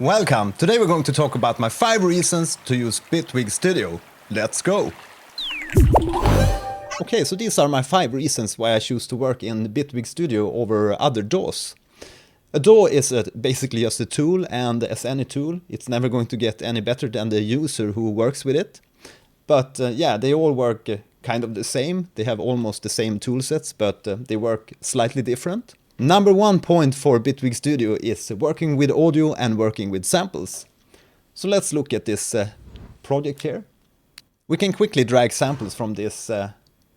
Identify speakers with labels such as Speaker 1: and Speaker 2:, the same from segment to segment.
Speaker 1: Welcome! Today we're going to talk about my 5 reasons to use Bitwig Studio. Let's go! Okay, so these are my 5 reasons why I choose to work in Bitwig Studio over other DAWs. A DAW is basically just a tool, and as any tool, it's never going to get any better than the user who works with it. But yeah, they all work kind of the same. They have almost the same tool sets, but they work slightly different. Number 1 point for Bitwig Studio is working with audio and working with samples. So let's look at this project here. We can quickly drag samples from this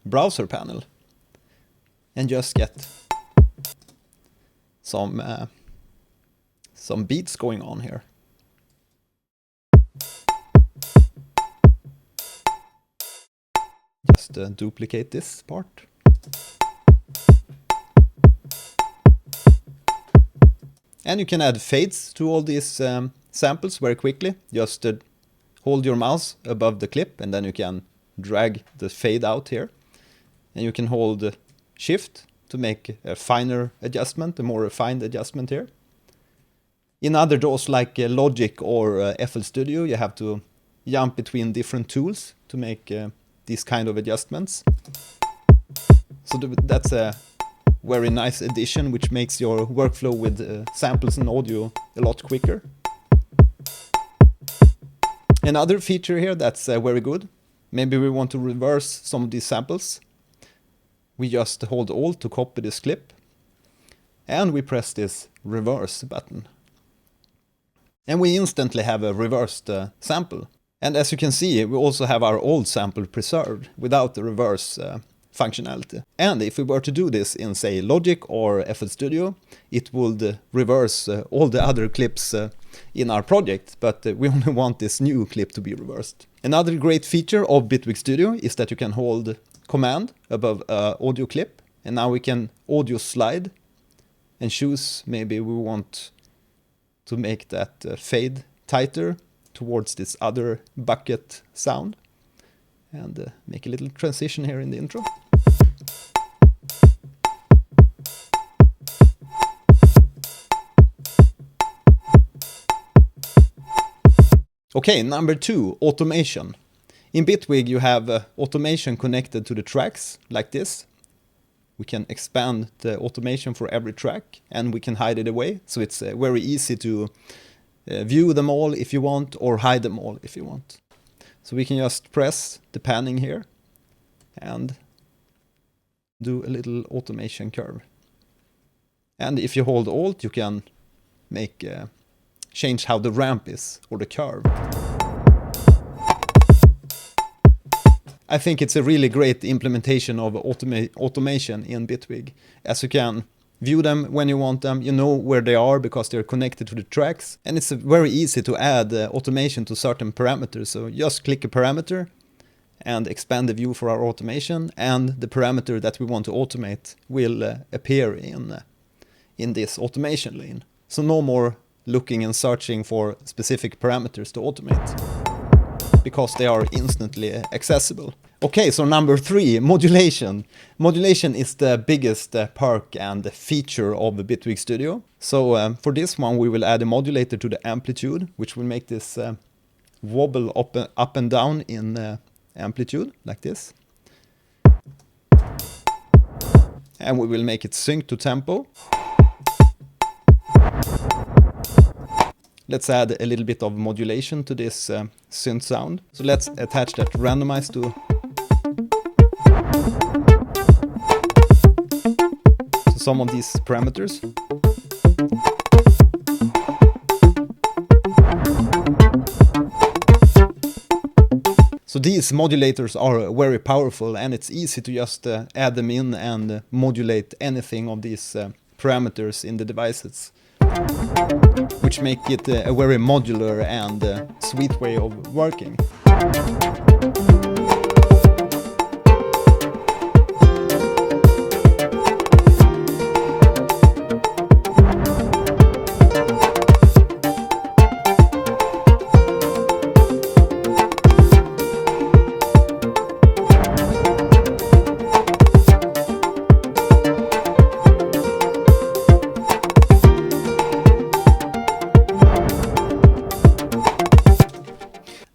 Speaker 1: browser panel and just get some beats going on here. Just duplicate this part. And you can add fades to all these samples very quickly. Just hold your mouse above the clip and then you can drag the fade out here. And you can hold shift to make a finer adjustment, a more refined adjustment here. In other DAWs like Logic or FL Studio, you have to jump between different tools to make these kind of adjustments. So that's a very nice addition, which makes your workflow with samples and audio a lot quicker. Another feature here that's very good. Maybe we want to reverse some of these samples. We just hold Alt to copy this clip. And we press this reverse button. And we instantly have a reversed sample. And as you can see, we also have our old sample preserved without the reverse functionality. And if we were to do this in, say, Logic or FL Studio, it would reverse all the other clips in our project, but we only want this new clip to be reversed. Another great feature of Bitwig Studio is that you can hold Command above audio clip, and now we can audio slide and choose, maybe we want to make that fade tighter towards this other bucket sound, and make a little transition here in the intro. Okay, number 2, automation. In Bitwig you have automation connected to the tracks, like this. We can expand the automation for every track, and we can hide it away, so it's very easy to view them all if you want, or hide them all if you want. So we can just press the panning here and do a little automation curve. And if you hold Alt, you can make change how the ramp is, or the curve. I think it's a really great implementation of automation in Bitwig, as you can view them when you want them, you know where they are because they're connected to the tracks, and it's very easy to add automation to certain parameters. So just click a parameter and expand the view for our automation, and the parameter that we want to automate will appear in this automation lane. So no more looking and searching for specific parameters to automate, because they are instantly accessible. Okay, so number 3, modulation. Modulation is the biggest perk and feature of the Bitwig Studio. So for this one we will add a modulator to the amplitude, which will make this wobble up and down in amplitude, like this. And we will make it sync to tempo. Let's add a little bit of modulation to this synth sound. So let's attach that randomize to some of these parameters. So these modulators are very powerful, and it's easy to just add them in and modulate anything of these parameters in the devices, which make it a very modular and sweet way of working.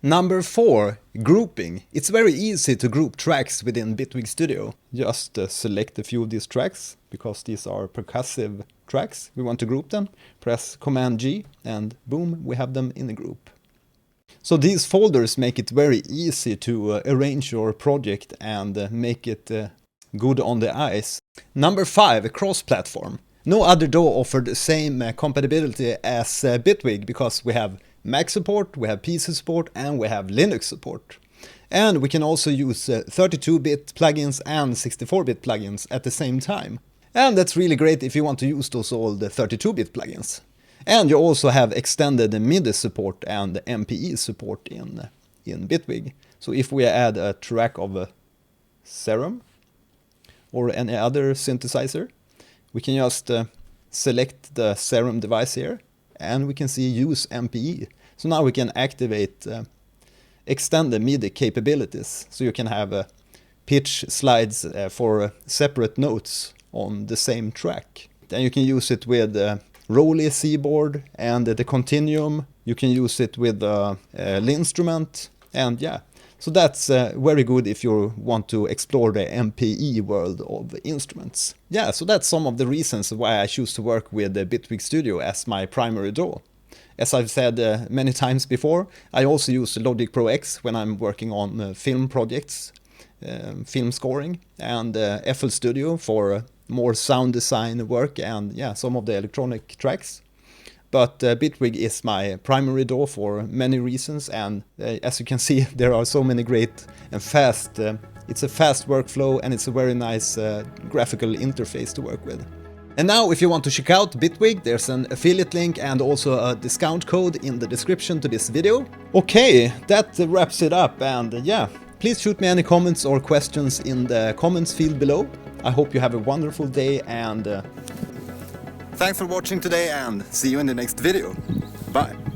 Speaker 1: Number 4, grouping. It's very easy to group tracks within Bitwig Studio. Just select a few of these tracks, because these are percussive tracks. We want to group them. Press Command G and boom, we have them in a group. So these folders make it very easy to arrange your project and make it good on the eyes. Number 5, cross-platform. No other DAW offered the same compatibility as Bitwig, because we have Mac support, we have PC support, and we have Linux support. And we can also use 32-bit plugins and 64-bit plugins at the same time. And that's really great if you want to use those old 32-bit plugins. And you also have extended MIDI support and MPE support in Bitwig. So if we add a track of a Serum or any other synthesizer, we can just select the Serum device here, and we can see use MPE. So now we can activate extend the MIDI capabilities. So you can have pitch slides for separate notes on the same track. Then you can use it with Rolly C-board and the Continuum. You can use it with Linstrument, and yeah. So that's very good if you want to explore the MPE world of instruments. Yeah, so that's some of the reasons why I choose to work with the Bitwig Studio as my primary DAW. As I've said many times before, I also use Logic Pro X when I'm working on film projects, film scoring, and FL Studio for more sound design work and yeah, some of the electronic tracks. But Bitwig is my primary DAW for many reasons, and as you can see, there are so many great and fast, it's a fast workflow, and it's a very nice graphical interface to work with. And now if you want to check out Bitwig, there's an affiliate link and also a discount code in the description to this video. Okay, that wraps it up, and yeah, please shoot me any comments or questions in the comments field below. I hope you have a wonderful day, and thanks for watching today, and see you in the next video. Bye!